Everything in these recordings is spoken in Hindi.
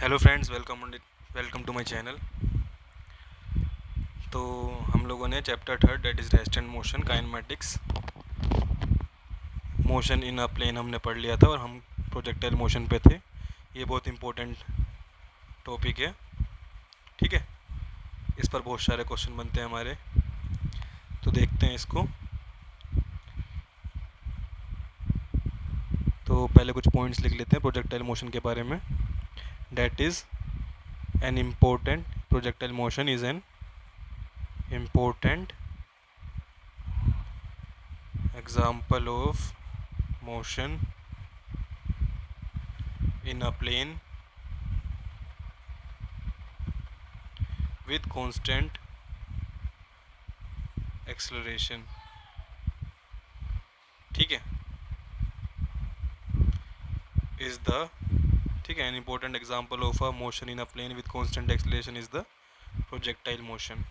Hello friends, welcome to my channel. तो हम लोगों ने chapter third that is rest and motion kinematics motion in a plane हमने पढ़ लिया था और हम प्रोजेक्टाइल मोशन पे थे। ये बहुत इंपॉर्टेंट टॉपिक है, ठीक है। इस पर बहुत सारे क्वेश्चन बनते हैं हमारे, तो देखते हैं इसको। तो पहले कुछ पॉइंट्स लिख लेते हैं प्रोजेक्टाइल मोशन के बारे में। That is an important projectile motion is an important example of motion in a plane with constant acceleration। ठीक है, is the ठीक है, an important example of a motion in a plane with constant acceleration is the projectile motion।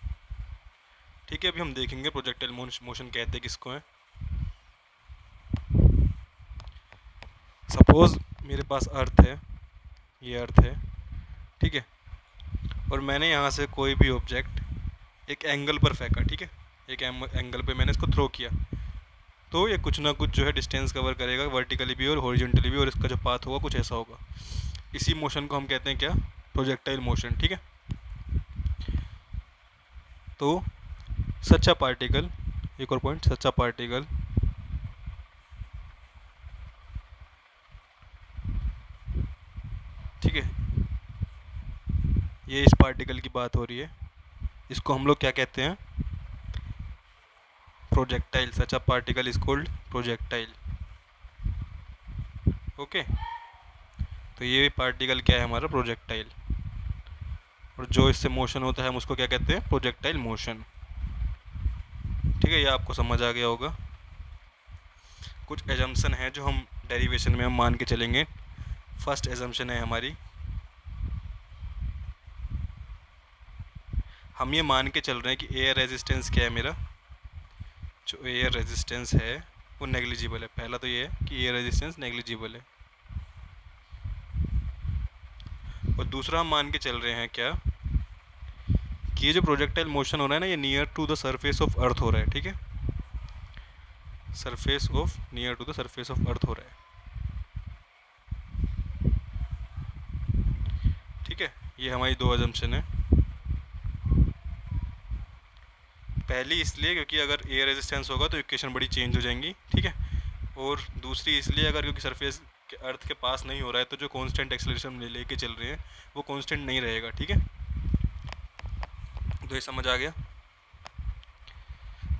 ठीक है, अभी हम देखेंगे प्रोजेक्टाइल मोशन कहते किसको है। सपोज मेरे पास अर्थ है, ये अर्थ है, ठीक है, और मैंने यहाँ से कोई भी ऑब्जेक्ट एक एंगल पर फेंका, ठीक है, एक एंगल पे मैंने इसको थ्रो किया, तो ये कुछ ना कुछ जो है डिस्टेंस कवर करेगा, वर्टिकली भी और हॉरिजॉन्टली भी, और इसका जो पाथ होगा कुछ ऐसा होगा। इसी मोशन को हम कहते हैं क्या, प्रोजेक्टाइल मोशन, ठीक है। तो सच अ पार्टिकल, एक और पॉइंट, सच अ पार्टिकल ठीक है, ये इस पार्टिकल की बात हो रही है, इसको हम लोग क्या कहते हैं, projectile. Such a particle is called projectile. Okay, तो ये पार्टिकल क्या है, हमारा प्रोजेक्टाइल, और जो इससे मोशन होता है हम उसको क्या कहते हैं, प्रोजेक्टाइल मोशन। ठीक है, ये आपको समझ आ गया होगा। कुछ एजम्पशन है जो हम डेरिवेशन में हम मान के चलेंगे। फर्स्ट एजम्पशन है हमारी, हम ये मान के चल रहे हैं कि एयर रेजिस्टेंस क्या है, मेरा जो एयर रेजिस्टेंस है वो नेग्लिजिबल है। पहला तो ये है कि एयर रेजिस्टेंस नेग्लिजिबल है, और दूसरा हम मान के चल रहे हैं क्या, कि ये जो प्रोजेक्टाइल मोशन हो रहा है ना, ये near to the surface of earth हो रहा है। ठीक है, surface of, near to the surface of earth हो रहा है। ठीक है, ये हमारी दो अजम्पशन है। पहली इसलिए क्योंकि अगर एयर रेजिस्टेंस होगा तो इक्वेशन बड़ी चेंज हो जाएंगी, ठीक है। और दूसरी इसलिए अगर क्योंकि सरफेस के अर्थ के पास नहीं हो रहा है, तो जो कांस्टेंट एक्सेलरेशन लेके चल रहे हैं वो कांस्टेंट नहीं रहेगा। ठीक है, तो ये समझ आ गया।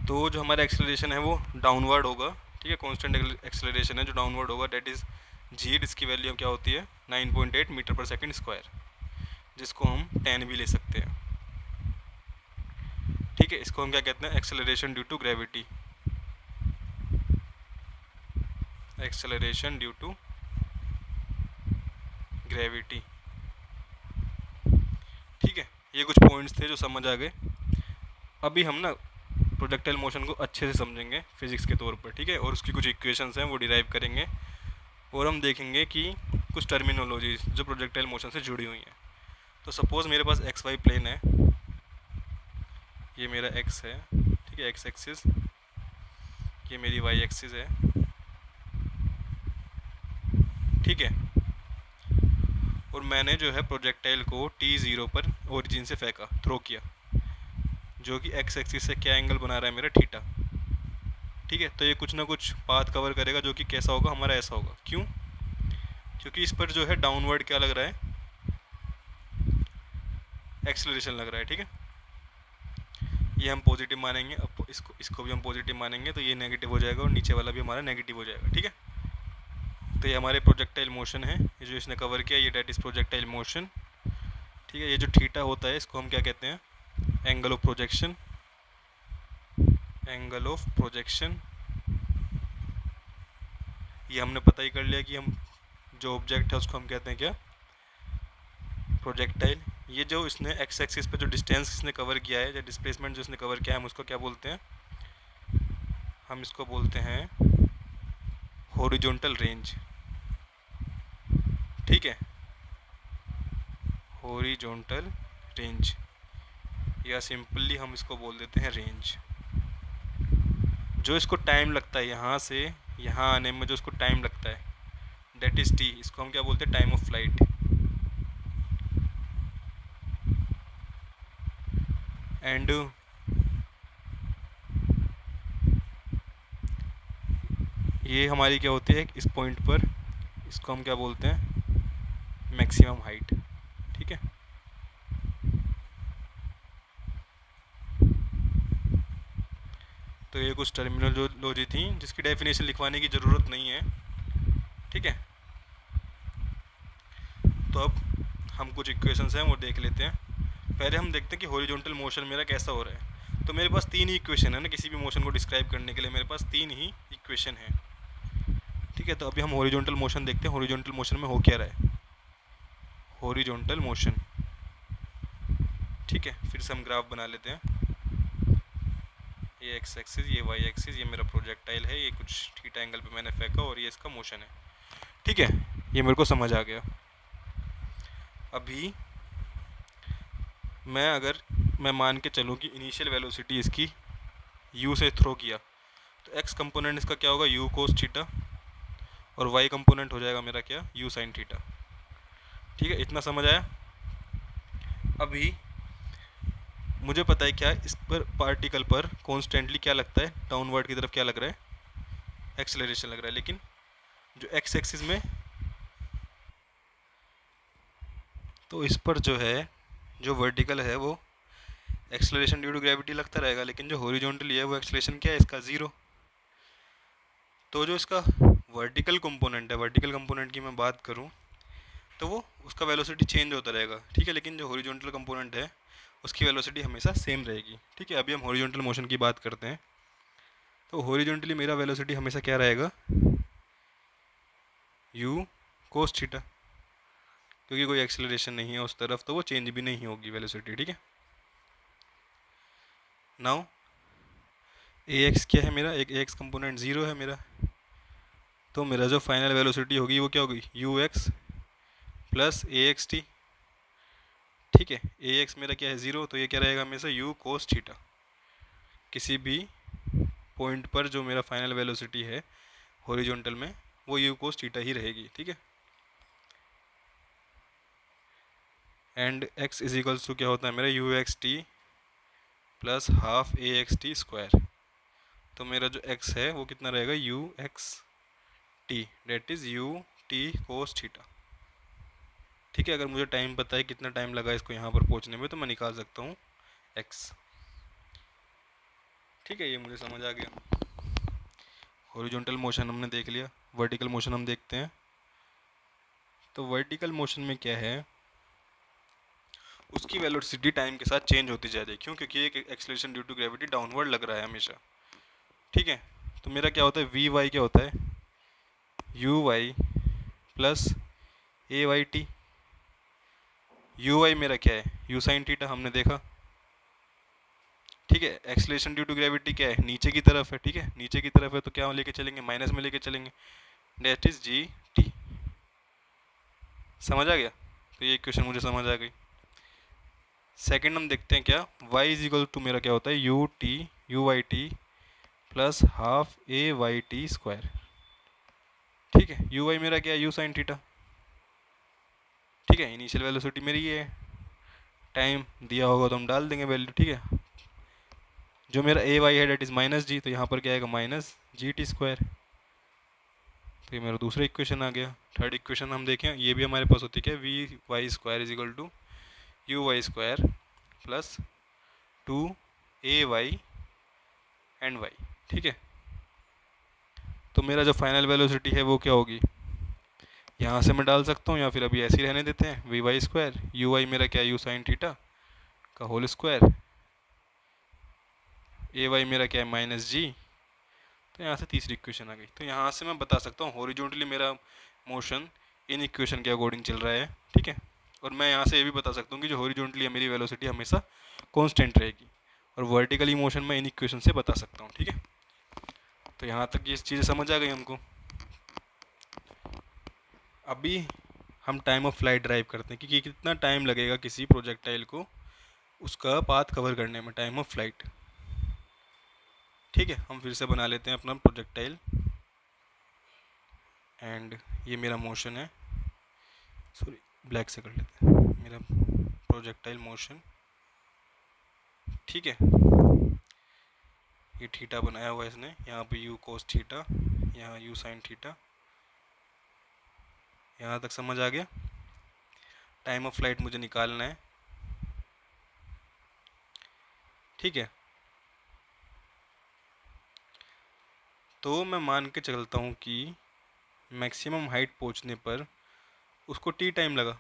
तो जो हमारा एक्सेलरेशन है वो डाउनवर्ड होगा, ठीक है, कांस्टेंट एक्सेलरेशन है जो डाउनवर्ड होगा, डेट इज़ जी। इसकी वैल्यू क्या होती है, 9.8 मीटर पर सेकंड स्क्वायर, जिसको हम 10 भी ले सकते हैं। ठीक है, इसको हम क्या कहते हैं, acceleration due to gravity, acceleration due to gravity. ठीक है, ये कुछ पॉइंट्स थे जो समझ आ गए। अभी हम ना प्रोजेक्टाइल मोशन को अच्छे से समझेंगे फिजिक्स के तौर पर, ठीक है, और उसकी कुछ इक्वेशंस हैं वो डिराइव करेंगे, और हम देखेंगे कि कुछ टर्मिनोलॉजीज जो प्रोजेक्टाइल मोशन से जुड़ी हुई हैं। तो सपोज़ मेरे पास एक्स वाई प्लेन है, ये मेरा एक्स है, ठीक है, एक्स एक्सिस, ये मेरी वाई एक्सिस है, ठीक है, और मैंने जो है प्रोजेक्टाइल को t0 पर ओरिजिन से फेंका, थ्रो किया, जो कि एक्स एक्सिस से क्या एंगल बना रहा है, मेरा थीटा। ठीक है, तो ये कुछ ना कुछ पाथ कवर करेगा जो कि कैसा होगा, हमारा ऐसा होगा। क्यों, क्योंकि इस पर जो है डाउनवर्ड क्या लग रहा है, एक्सेलरेशन लग रहा है। ठीक है, ये हम पॉजिटिव मानेंगे, अब इसको भी हम पॉजिटिव मानेंगे, तो ये नेगेटिव हो जाएगा और नीचे वाला भी हमारा नेगेटिव हो जाएगा। ठीक है, तो ये हमारे प्रोजेक्टाइल मोशन है, ये जो इसने कवर किया, ये डेट इज़ प्रोजेक्टाइल मोशन। ठीक है, ये जो थीटा होता है इसको हम क्या कहते हैं, angle of projection, angle of projection. ये हमने पता ही कर लिया कि हम जो ऑब्जेक्ट है उसको हम कहते हैं क्या, प्रोजेक्टाइल। ये जो इसने एक्स एक्सिस पे जो डिस्टेंस इसने कवर किया है, या डिस्प्लेसमेंट जो इसने कवर किया है, हम उसको क्या बोलते हैं, हम इसको बोलते हैं हॉरिजॉन्टल रेंज। ठीक है, हॉरिजॉन्टल रेंज, या सिंपली हम इसको बोल देते हैं रेंज। जो इसको टाइम लगता है यहाँ से यहाँ आने में, जो इसको टाइम लगता है, डेट इज टी, इसको हम क्या बोलते हैं, टाइम ऑफ फ्लाइट। एंड ये हमारी क्या होती है इस पॉइंट पर, इसको हम क्या बोलते हैं, मैक्सिमम हाइट। ठीक है, तो ये कुछ टर्मिनोलॉजी थी जिसकी डेफिनेशन लिखवाने की ज़रूरत नहीं है। ठीक है, तो अब हम कुछ इक्वेशंस हैं वो देख लेते हैं। पहले हम देखते हैं कि हॉरिजॉन्टल मोशन मेरा कैसा हो रहा है। तो मेरे पास तीन ही इक्वेशन है ना, किसी भी मोशन को डिस्क्राइब करने के लिए मेरे पास तीन ही इक्वेशन है। ठीक है, तो अभी हम हॉरिजॉन्टल मोशन देखते हैं, हॉरिजॉन्टल मोशन में हो क्या रहा है। हॉरिजॉन्टल मोशन, ठीक है, फिर से हम ग्राफ बना लेते हैं। ये एक्स एक्सिस, ये वाई एक्सिस, ये मेरा प्रोजेक्टाइल है, ये कुछ थीटा एंगल पे मैंने फेंका और ये इसका मोशन है। ठीक है, ये मेरे को समझ आ गया। अभी मैं मान के चलूँ कि इनिशियल वेलोसिटी इसकी u से थ्रो किया, तो x कंपोनेंट इसका क्या होगा, u कोस थीटा, और y कंपोनेंट हो जाएगा मेरा क्या, u साइन थीटा। ठीक है, इतना समझ आया। अभी मुझे पता है क्या इस पर पार्टिकल पर कॉन्स्टेंटली क्या लगता है, डाउनवर्ड की तरफ क्या लग रहा है, एक्सेलरेशन लग रहा है। लेकिन जो एक्स एक्सिस में, तो इस पर जो है, जो वर्टिकल है वो एक्सेलरेशन ड्यू टू ग्रेविटी लगता रहेगा, लेकिन जो हॉरिजॉन्टली है वो एक्सेलरेशन क्या है इसका, ज़ीरो। तो जो इसका वर्टिकल कंपोनेंट है, वर्टिकल कंपोनेंट की मैं बात करूं तो वो उसका वेलोसिटी चेंज होता रहेगा। ठीक है, लेकिन जो हॉरिजॉन्टल कंपोनेंट है उसकी वेलोसिटी हमेशा सेम रहेगी। ठीक है, अभी हम हॉरिजॉन्टल मोशन की बात करते हैं। तो हॉरिजॉन्टली मेरा वेलोसिटी हमेशा क्या रहेगा, u कोस थीटा, क्योंकि कोई एक्सेलरेशन नहीं है उस तरफ, तो वो चेंज भी नहीं होगी वेलोसिटी। ठीक है, नाउ ax क्या है मेरा, एक ax कंपोनेंट ज़ीरो है मेरा, तो मेरा जो फाइनल वेलोसिटी होगी वो क्या होगी, ux प्लस axt। ठीक है, ax मेरा क्या है, ज़ीरो, तो ये क्या रहेगा हमेशा u कोस थीटा। किसी भी पॉइंट पर जो मेरा फाइनल वेलोसिटी है हॉरिजॉन्टल में, वो u कोस थीटा ही रहेगी। ठीक है, and x is equals to क्या होता है मेरा, u x t plus half a x t square. तो मेरा जो x है वो कितना रहेगा, u x t, that is u t cos theta. ठीक है, अगर मुझे टाइम पता है कितना टाइम लगा इसको यहाँ पर पहुँचने में, तो मैं निकाल सकता हूँ x। ठीक है, ये मुझे समझ आ गया। हॉरिजॉन्टल मोशन हमने देख लिया, वर्टिकल मोशन हम देखते हैं। तो वर्टिकल मोशन में क्या है, उसकी वेलोसिटी टाइम के साथ चेंज होती जा रही है। क्यों, क्योंकि एक acceleration due to gravity downward लग रहा है हमेशा। ठीक है, तो मेरा क्या होता है, वी वाई क्या होता है, u y plus a y t. U y मेरा क्या है, यू साइन थीटा, हमने देखा। ठीक है, एक्सेलरेशन ड्यू टू ग्रेविटी क्या है, नीचे की तरफ है। ठीक है, नीचे की तरफ है तो क्या लेके चलेंगे, माइनस में लेके चलेंगे, डेट इज जी टी। समझ आ गया, तो ये इक्वेशन मुझे समझ आ गई। सेकंड हम देखते हैं क्या, y इज इक्वल टू मेरा क्या होता है, u y t plus half a y t square. ठीक है, यू वाई मेरा क्या है, यू साइन थीटा। ठीक है, इनिशियल वेलोसिटी मेरी ये है, टाइम दिया होगा तो हम डाल देंगे वैल्यू। ठीक है, जो मेरा ए वाई है डेट इज़ माइनस जी, तो यहाँ पर क्या आएगा, माइनस जी टी स्क्वायर। तो ये मेरा दूसरा इक्वेशन आ गया। थर्ड इक्वेशन हम देखें, ये भी हमारे पास होती है क्या, v y square is equal to u y square plus two a y and y. ठीक है, तो मेरा जो फाइनल वेलोसिटी है वो क्या होगी, यहाँ से मैं डाल सकता हूँ या फिर अभी ऐसे ही रहने देते हैं, v y square, u y मेरा क्या है, यू साइन थीटा का होल स्क्वायर, ए वाई मेरा क्या है, माइनस जी। तो यहाँ से तीसरी इक्वेशन आ गई। तो यहाँ से मैं बता सकता हूँ हॉरिजॉन्टली मेरा मोशन इन इक्वेशन के अकॉर्डिंग चल रहा है। ठीक है, और मैं यहाँ से ये भी बता सकता हूँ कि जो हॉरिजॉन्टली है मेरी वेलोसिटी हमेशा कांस्टेंट रहेगी, और वर्टिकली मोशन मैं इन इक्वेशन से बता सकता हूँ। ठीक है, तो यहाँ तक ये चीज़ें समझ आ गई हमको। अभी हम टाइम ऑफ फ्लाइट ड्राइव करते हैं कि कितना टाइम लगेगा किसी प्रोजेक्टाइल को उसका पाथ कवर करने में, टाइम ऑफ फ्लाइट। ठीक है, हम फिर से बना लेते हैं अपना प्रोजेक्टाइल एंड ये मेरा मोशन है, सॉरी ब्लैक से कर लेते हैं, मेरा प्रोजेक्टाइल मोशन। ठीक है, ये थीटा बनाया हुआ है इसने, यहाँ पे यू कोस थीटा, यहाँ यू साइन थीटा। यहाँ तक समझ आ गया? टाइम ऑफ फ्लाइट मुझे निकालना है। ठीक है, तो मैं मान के चलता हूँ कि मैक्सिमम हाइट पहुँचने पर उसको टी टाइम लगा,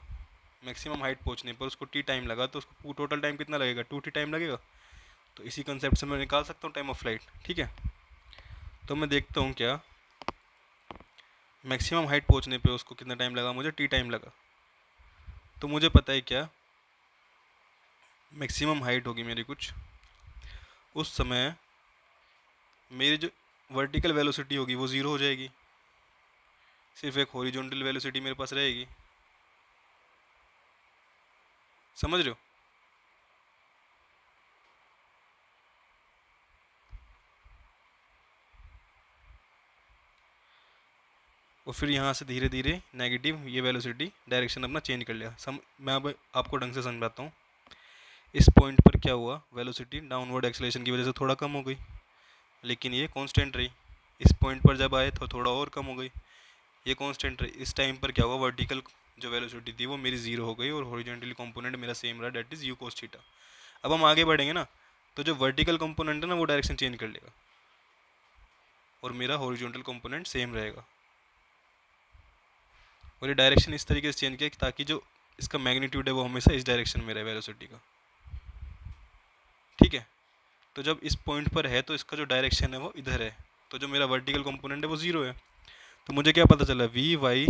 मैक्सिमम हाइट पहुँचने पर उसको टी टाइम लगा, तो उसको टोटल टाइम कितना लगेगा, 2t टाइम लगेगा। तो इसी कंसेप्ट से मैं निकाल सकता हूँ टाइम ऑफ फ्लाइट। ठीक है, तो मैं देखता हूँ क्या मैक्सिमम हाइट पहुँचने पे उसको कितना टाइम लगा, मुझे टी टाइम लगा। तो मुझे पता है क्या मैक्सिमम हाइट होगी मेरी कुछ, उस समय मेरी जो वर्टिकल वेलोसिटी होगी वो ज़ीरो हो जाएगी, सिर्फ एक हॉरिजॉन्टल वेलोसिटी मेरे पास रहेगी। समझ रहे हो? और फिर यहाँ से धीरे धीरे नेगेटिव ये वेलोसिटी डायरेक्शन अपना चेंज कर लिया। मैं अब आपको ढंग से समझाता हूँ। इस पॉइंट पर क्या हुआ, वेलोसिटी डाउनवर्ड एक्सेलरेशन की वजह से थोड़ा कम हो गई, लेकिन ये कांस्टेंट रही। इस पॉइंट पर जब आए तो थोड़ा और कम हो गई, ये कांस्टेंट रही। इस टाइम पर क्या हुआ, वर्टिकल जो वेलोसिटी थी वो मेरी जीरो हो गई और हॉरिजॉन्टल कंपोनेंट मेरा सेम रहा, that is u cos theta. अब हम आगे बढ़ेंगे ना, तो जो वर्टिकल कंपोनेंट है ना वो डायरेक्शन चेंज कर लेगा और मेरा हॉरिजॉन्टल कंपोनेंट सेम रहेगा। और ये डायरेक्शन इस तरीके से चेंज किया ताकि जो इसका मैग्नीट्यूड है वो हमेशा इस डायरेक्शन में रहे वेलोसिटी का। ठीक है, तो जब इस पॉइंट पर है तो इसका जो डायरेक्शन है वो इधर है, तो जो मेरा वर्टिकल कंपोनेंट है वो ज़ीरो है। तो मुझे क्या पता चला, v y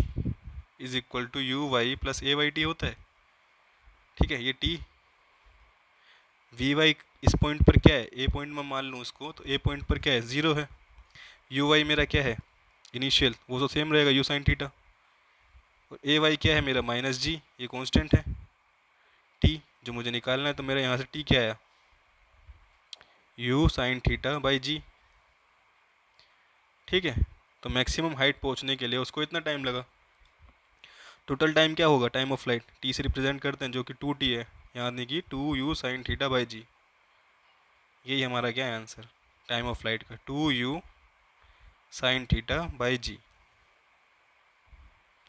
is equal to u y plus a y t होता है। ठीक है, ये टी वी वाई इस पॉइंट पर क्या है, ए पॉइंट में मान लूँ उसको, तो ए पॉइंट पर क्या है, ज़ीरो है। यू वाई मेरा क्या है इनिशियल, वो तो सेम रहेगा यू साइन थीटा। और ए वाई क्या है मेरा माइनस जी, ये कांस्टेंट है। टी जो मुझे निकालना है, तो मेरा यहाँ से टी क्या आया, u sine theta by g. ठीक है, तो मैक्सिमम हाइट पहुँचने के लिए उसको इतना टाइम लगा। टोटल टाइम क्या होगा, टाइम ऑफ फ्लाइट टी से रिप्रेजेंट करते हैं जो कि 2t है, यानी कि 2u साइन थीटा बाई जी। यही हमारा क्या है आंसर टाइम ऑफ फ्लाइट का, 2u sine theta by g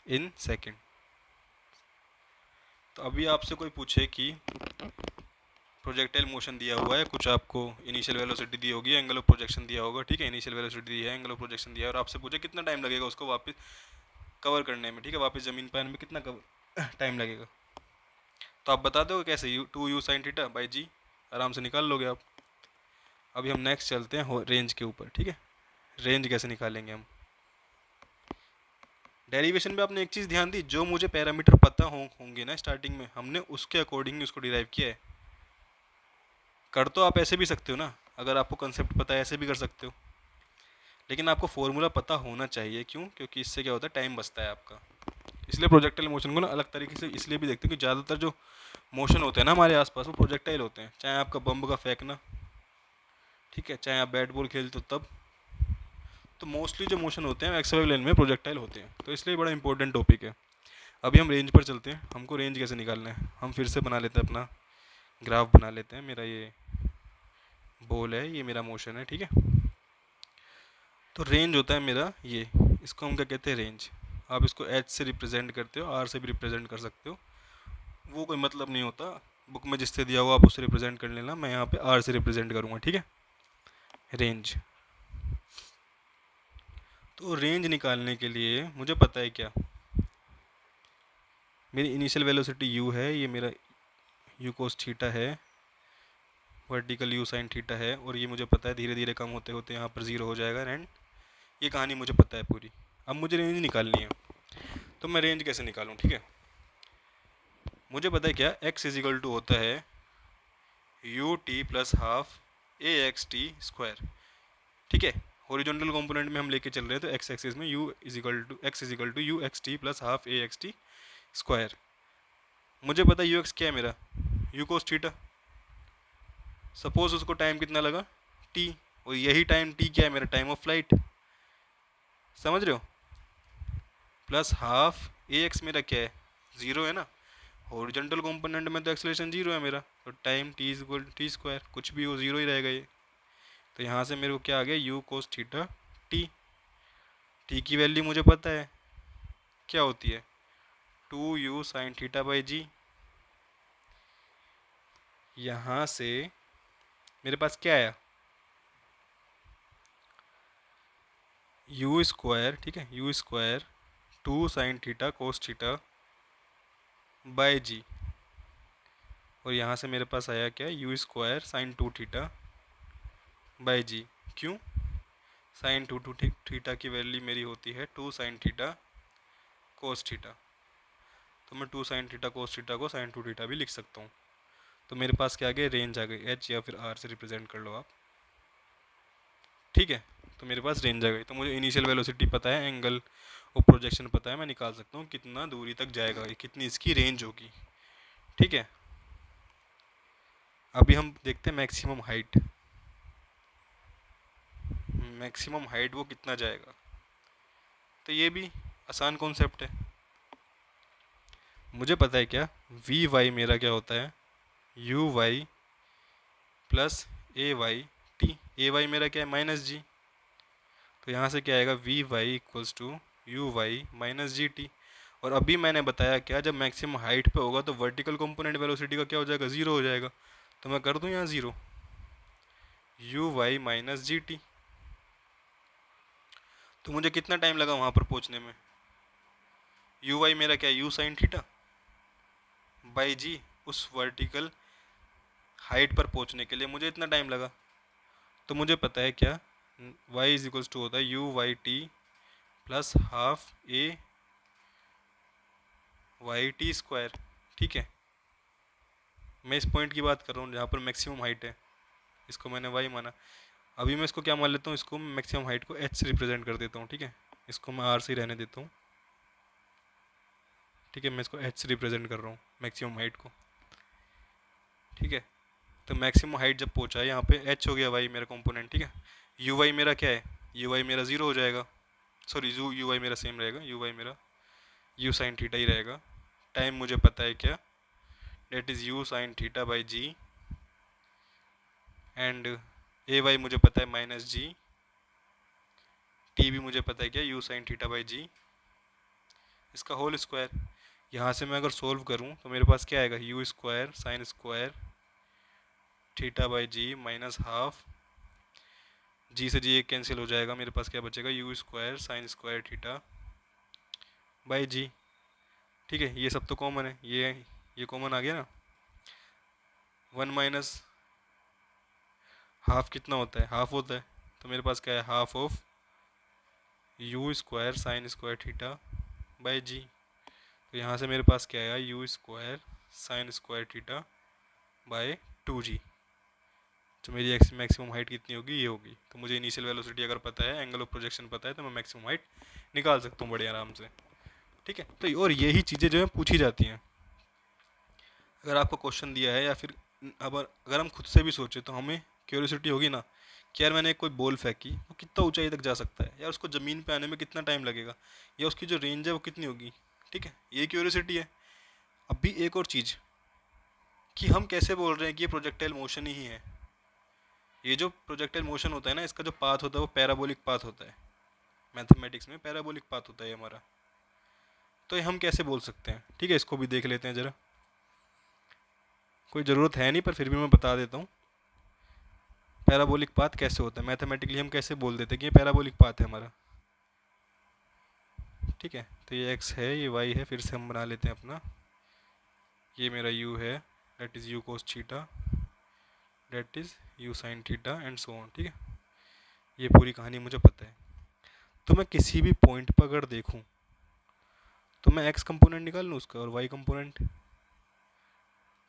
in second. तो अभी आपसे कोई पूछे कि प्रोजेक्टाइल मोशन दिया हुआ है, कुछ आपको इनिशियल वेलोसिटी दी होगी, एंगल ऑफ प्रोजेक्शन दिया होगा। ठीक है, इनिशियल वेलोसिटी दी है, एंगल ऑफ प्रोजेक्शन दिया है, और आपसे पूछे कितना टाइम लगेगा उसको वापस कवर करने में। ठीक है, वापस ज़मीन पर आने में कितना टाइम लगेगा, तो आप बता दोगे कैसे, 2u साइन थीटा बाई जी, आराम से निकाल लोगे आप। अभी हम नेक्स्ट चलते हैं रेंज के ऊपर। ठीक है, रेंज कैसे निकालेंगे हम। डेरिवेशन में आपने एक चीज़ ध्यान दी, जो मुझे पैरामीटर पता होंगे ना स्टार्टिंग में, हमने उसके अकॉर्डिंग उसको डिराइव किया है। कर तो आप ऐसे भी सकते हो ना, अगर आपको कंसेप्ट पता है ऐसे भी कर सकते हो, लेकिन आपको फॉर्मूला पता होना चाहिए। क्यों? क्योंकि इससे क्या होता है, टाइम बचता है आपका। इसलिए प्रोजेक्टाइल मोशन को ना अलग तरीके से इसलिए भी देखते हैं कि ज़्यादातर जो मोशन होते हैं ना हमारे आसपास वो प्रोजेक्टाइल होते हैं, चाहे आपका बम का फेंकना, ठीक है, चाहे आप बैट बॉल खेलते हो तब, तो मोस्टली जो मोशन होते हैं एक्सवाई लाइन में प्रोजेक्टाइल होते हैं, तो इसलिए बड़ा इंपॉर्टेंट टॉपिक है। अभी हम रेंज पर चलते हैं, हमको रेंज कैसे निकालना है। हम फिर से बना लेते हैं अपना ग्राफ बना लेते हैं। मेरा ये बॉल है, ये मेरा मोशन है। ठीक है, तो रेंज होता है मेरा ये, इसको हम क्या कहते हैं, रेंज। आप इसको एच से रिप्रेजेंट करते हो, आर से भी रिप्रेजेंट कर सकते हो, वो कोई मतलब नहीं होता। बुक में जिससे दिया हुआ आप उससे रिप्रेजेंट कर लेना, मैं यहाँ पे आर से रिप्रेजेंट करूँगा। ठीक है, रेंज। तो रेंज निकालने के लिए मुझे पता है क्या, मेरी इनिशियल वेलोसिटी यू है, ये मेरा यू कोस थीटा है, वर्टिकल यू साइन थीटा है, और ये मुझे पता है धीरे धीरे कम होते होते यहाँ पर ज़ीरो हो जाएगा। एंड ये कहानी मुझे पता है पूरी। अब मुझे रेंज निकालनी है, तो मैं रेंज कैसे निकालूँ। ठीक है, मुझे पता है क्या, x इजिकल टू होता है U T plus half a x t square. ठीक है, हॉरिजॉन्टल कंपोनेंट में हम लेके चल रहे हैं, तो एक्स एक्सिस में u equal to x equal to u x t plus half a x t square. मुझे पता है यू एक्स क्या है मेरा, यू कोस थीटा। सपोज उसको टाइम कितना लगा, टी, और यही टाइम टी क्या है मेरा, टाइम ऑफ फ्लाइट, समझ रहे हो। प्लस हाफ ए एक्स मेरा क्या है, ज़ीरो है ना, हॉरिजॉन्टल कंपोनेंट में तो एक्सेलरेशन जीरो है मेरा, तो time T is equal T square, कुछ भी हो जीरो ही रहेगा ये। तो यहाँ से मेरे को क्या आ गया, you cos theta T. T की वैल्यू मुझे पता है क्या होती है, 2u साइन थीटा बाई जी। यहाँ से मेरे पास क्या आया, यू स्क्वायर, ठीक है, u square 2 sine theta cos theta by g. और यहाँ से मेरे पास आया क्या, u square sine 2 theta by g. क्यों, साइन 2 थीटा की वैल्यू मेरी होती है 2 साइन थीटा कोस थीटा, तो मैं 2 साइन थीटा कोस थीटा को साइन 2 थीटा भी लिख सकता हूँ। तो मेरे पास क्या आ गया, रेंज आ गई, एच या फिर आर से रिप्रेजेंट कर लो आप, ठीक है। तो मेरे पास रेंज आ गई, तो मुझे इनिशियल वेलोसिटी पता है, एंगल और प्रोजेक्शन पता है, मैं निकाल सकता हूँ कितना दूरी तक जाएगा, कितनी इसकी रेंज होगी, ठीक है। अभी हम देखते हैं मैक्सिमम हाइट, मैक्सिमम हाइट वो कितना जाएगा। तो ये भी आसान कॉन्सेप्ट है, मुझे पता है क्या, वी वाई मेरा क्या होता है, u y plus a y t. A y मेरा क्या है, माइनस जी, तो यहाँ से क्या आएगा, v y equals to u y minus g t. और अभी मैंने बताया क्या, जब मैक्सिमम हाइट पे होगा तो वर्टिकल कंपोनेंट वेलोसिटी का क्या हो जाएगा, ज़ीरो हो जाएगा। तो मैं कर दूँ यहाँ zero, u y minus g t. तो मुझे कितना टाइम लगा वहाँ पर पहुँचने में, यू वाई मेरा क्या है, यू साइन थीटा बाई जी, उस वर्टिकल हाइट पर पहुँचने के लिए मुझे इतना टाइम लगा। तो मुझे पता है क्या, y इज इक्वल्स टू होता है u y t plus half a y t square, ठीक है। मैं इस पॉइंट की बात कर रहा हूँ जहाँ पर मैक्सिमम हाइट है, इसको मैंने y माना। अभी मैं इसको क्या मान लेता हूँ, इसको मैक्सिमम हाइट को h से रिप्रेजेंट कर देता हूँ, ठीक है। इसको मैं r से ही रहने देता हूँ, ठीक है, मैं इसको h से रिप्रेजेंट कर रहा हूँ मैक्सिमम हाइट को, ठीक है। तो मैक्सिमम हाइट जब पहुँचा है यहाँ पे h हो गया y मेरा कंपोनेंट, ठीक है। यू वाई मेरा क्या है, यू वाई मेरा ज़ीरो हो जाएगा, सॉरी यू वाई मेरा सेम रहेगा, यू वाई मेरा यू साइन थीटा ही रहेगा। टाइम मुझे पता है क्या, that is u sine theta by g, and a y मुझे पता है माइनस जी, टी भी मुझे पता है क्या, यू साइन थीटा बाई जी, इसका होल स्क्वायर। यहाँ से मैं अगर सोल्व करूँ तो मेरे पास क्या आएगा, you square sine square theta by ji minus half, जी से जी एक कैंसिल हो जाएगा, मेरे पास क्या बचेगा, u square sine square theta by g, ठीक है। ये सब तो कॉमन है, ये कॉमन आ गया ना, वन माइनस हाफ कितना होता है, हाफ होता है, तो मेरे पास क्या है, half of u square sine square theta by g. तो यहाँ से मेरे पास क्या आया, u square sine square theta by 2g। तो मेरी एक्स मैक्सिमम हाइट कितनी होगी, ये होगी। तो मुझे इनिशियल वेलोसिटी अगर पता है, एंगल ऑफ प्रोजेक्शन पता है, तो मैं मैक्सिमम हाइट निकाल सकता हूँ बड़े आराम से, ठीक है। तो और यही चीज़ें जो है पूछी जाती हैं, अगर आपको क्वेश्चन दिया है या फिर अब अगर हम खुद से भी सोचें तो हमें क्यूरियोसिटी होगी ना कि यार मैंने कोई बॉल फेंकी, वो कितना ऊंचाई तक जा सकता है, यार उसको ज़मीन पे आने में कितना टाइम लगेगा, या उसकी जो रेंज है वो कितनी होगी, ठीक है, ये क्यूरियोसिटी है। अभी एक और चीज़, कि हम कैसे बोल रहे हैं कि ये प्रोजेक्टाइल मोशन ही है। ये जो प्रोजेक्टाइल मोशन होता है ना, इसका जो पाथ होता है वो पैराबोलिक पाथ होता है, मैथमेटिक्स में पैराबोलिक पाथ होता है हमारा। तो ये हम कैसे बोल सकते हैं, ठीक है, इसको भी देख लेते हैं ज़रा। कोई ज़रूरत है नहीं पर फिर भी मैं बता देता हूँ, पैराबोलिक पाथ कैसे होता है मैथमेटिकली, हम कैसे बोल देते हैं कि ये पैराबोलिक पाथ है हमारा, ठीक है। तो ये x है, ये y है, फिर से हम बना लेते हैं अपना, ये मेरा u है, that is u cos theta, that is u sine theta and so on, ठीक है। ये पूरी कहानी मुझे पता है। तो मैं किसी भी पॉइंट पर अगर देखूँ तो मैं x कंपोनेंट निकाल लूँ उसका और y कंपोनेंट,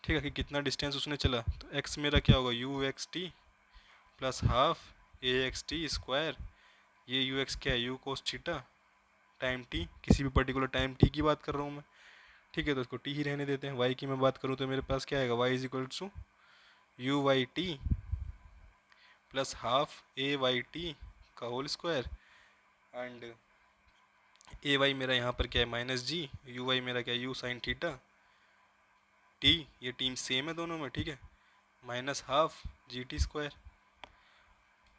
ठीक है, कि कितना डिस्टेंस उसने चला। तो x मेरा क्या होगा, you x t plus half a x t square, ये यू एक्स क्या है, you cos theta time T, किसी भी पर्टिकुलर टाइम टी की बात कर रहा हूँ मैं, ठीक है, तो इसको टी ही रहने देते हैं। वाई की मैं बात करूँ तो मेरे पास क्या आएगा, y is equal to u y t plus half a y t का whole square and a y मेरा यहाँ पर क्या है माइनस जी, यू वाई मेरा क्या है यू साइन थीटा टी, ये टीम सेम है दोनों में, ठीक है, minus half g t square.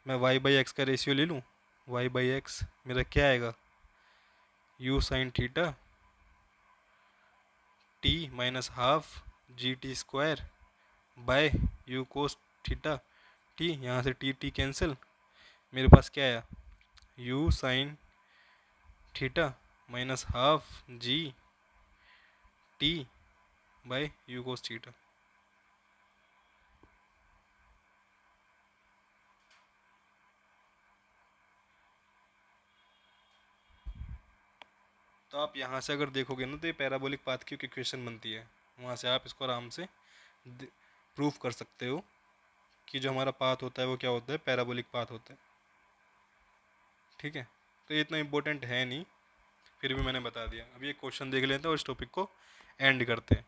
मैं वाई बाई एक्स का रेशियो ले लूँ, वाई बाई एक्स मेरा क्या आएगा u sine theta t minus half g t square by u cos theta t, यहाँ से टी टी कैंसिल, मेरे पास क्या आया u sine theta minus half g t by u cos theta. तो आप यहाँ से अगर देखोगे ना तो ये पैराबोलिक पाथ की इक्वेशन बनती है, वहाँ से आप इसको आराम से प्रूव कर सकते हो कि जो हमारा पाथ होता है वो क्या होता है, पैराबोलिक पाथ होता है। ठीक है, तो ये इतना इम्पोर्टेंट है नहीं, फिर भी मैंने बता दिया। अब ये क्वेश्चन देख लेते हैं और इस टॉपिक को एंड करते हैं।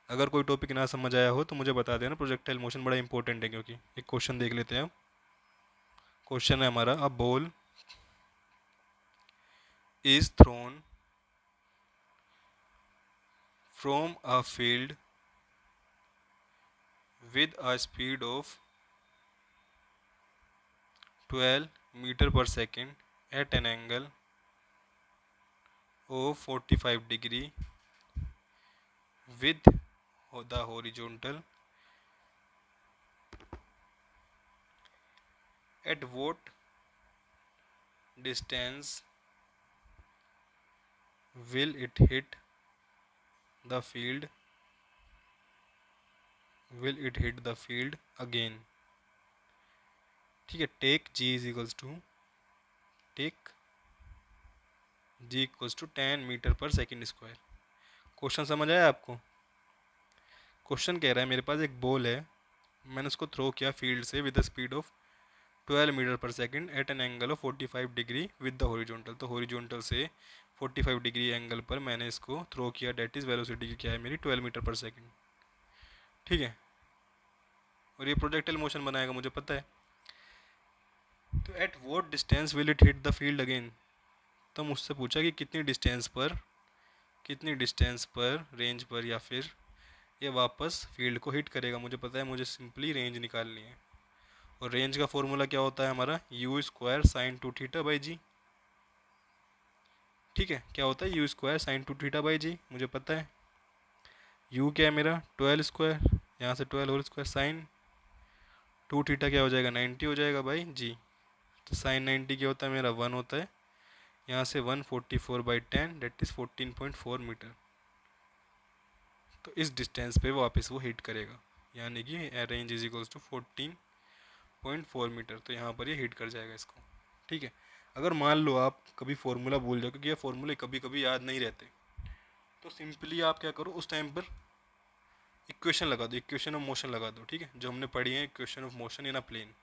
अगर कोई टॉपिक ना समझ आया हो तो मुझे बता देना, प्रोजेक्टाइल मोशन बड़ा इंपॉर्टेंट है क्योंकि। एक क्वेश्चन देख लेते हैं। क्वेश्चन है हमारा, a ball is throne from a field with a speed of 12 meter per second at an angle of 45 degree with the horizontal, at what distance will it hit the field, again? ठीक है, take g is equals to take g equals to 10 metre पर सेकेंड स्क्वायर। क्वेश्चन समझ आया आपको? क्वेश्चन कह रहा है मेरे पास एक बॉल है, मैंने उसको थ्रो किया फील्ड से with the speed of 12 metre पर second at an angle of 45 degree with the horizontal. तो हॉरिजॉन्टल से 45 डिग्री एंगल पर मैंने इसको थ्रो किया, डेट इज वेलोसिटी की क्या है मेरी 12 मीटर पर सेकेंड। ठीक है, और ये प्रोजेक्टाइल मोशन बनाएगा मुझे पता है। तो at what distance will it hit the field again, तो मुझसे पूछा कि कितनी डिस्टेंस पर रेंज पर या फिर ये वापस फील्ड को हिट करेगा। मुझे पता है, मुझे सिंपली रेंज निकालनी है, और रेंज का फॉर्मूला क्या होता है हमारा, u square sine two theta by g. ठीक है, क्या होता है u square sine two theta by g, मुझे पता है। यू क्या है मेरा 12 स्क्वायर, यहाँ से 12 whole square sine two theta क्या हो जाएगा 90 हो जाएगा बाई जी। तो साइन 90 क्या होता है मेरा 1 होता है, यहाँ से 144/10 डेट इज 14.4 मीटर। तो इस डिस्टेंस पे वापस वो हिट करेगा, यानी कि range is equals to 14.4 metre. तो यहाँ पर ये हिट कर जाएगा इसको। ठीक है, अगर मान लो आप कभी फॉर्मूला भूल जाओ, क्योंकि ये फॉर्मूले कभी कभी याद नहीं रहते, तो सिंपली आप क्या करो उस टाइम पर इक्वेशन लगा दो, इक्वेशन ऑफ मोशन लगा दो। ठीक है, जो हमने पढ़ी है equation of motion in a plane,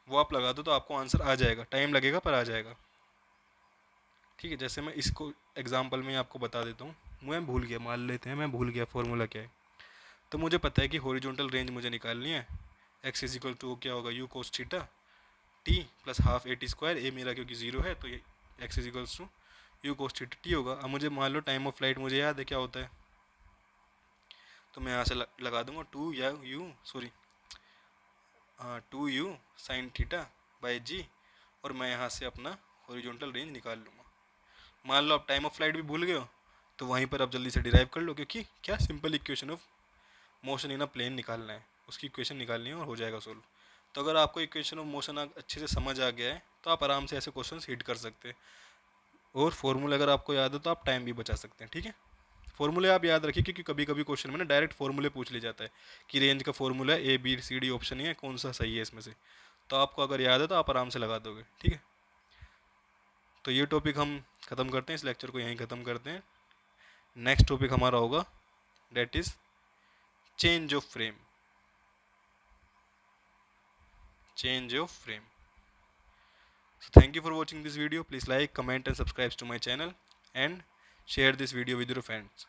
वो आप लगा दो तो आपको आंसर आ जाएगा, टाइम लगेगा पर आ जाएगा। ठीक है, जैसे मैं इसको एग्जाम्पल में आपको बता देता हूँ। मैं भूल गया, मान लेते हैं मैं भूल गया फॉर्मूला क्या है। तो मुझे पता है कि हॉरिजॉन्टल रेंज मुझे निकालनी है, एक्स इज इक्वल टू क्या होगा u cos theta t plus half a t square, a मेरा क्योंकि जीरो है तो ये x is equals to u cos theta t होगा। अब मुझे मान लो टाइम ऑफ फ्लाइट मुझे याद है क्या होता है, तो मैं यहाँ से लगा दूंगा two u sine theta by g, और मैं यहाँ से अपना हॉरिजॉन्टल रेंज निकाल लूँगा। मान लो आप टाइम ऑफ फ्लाइट भी भूल गए हो तो वहीं पर आप जल्दी से डिराइव कर लो, क्योंकि क्या simple equation of motion in a plane निकालना है, उसकी इक्वेशन निकालनी है और हो जाएगा सोल्व। तो अगर आपको इक्वेशन ऑफ मोशन अच्छे से समझ आ गया है तो आप आराम से ऐसे क्वेश्चन हिट कर सकते हैं, और फॉर्मूला अगर आपको याद हो तो आप टाइम भी बचा सकते हैं। ठीक है, फॉर्मूले आप याद रखिए, क्योंकि कभी कभी क्वेश्चन में ना डायरेक्ट फॉर्मूले पूछ लिया जाता है कि रेंज का formula A B C D option ही है, कौन सा सही है इसमें से। तो आपको अगर याद है तो आप आराम से लगा दोगे। ठीक है, तो ये टॉपिक हम ख़त्म करते हैं, इस लेक्चर को यहीं ख़त्म करते हैं। नेक्स्ट टॉपिक हमारा होगा that is change of frame. So thank you for watching this video. Please like, comment and subscribe to my channel and share this video with your friends.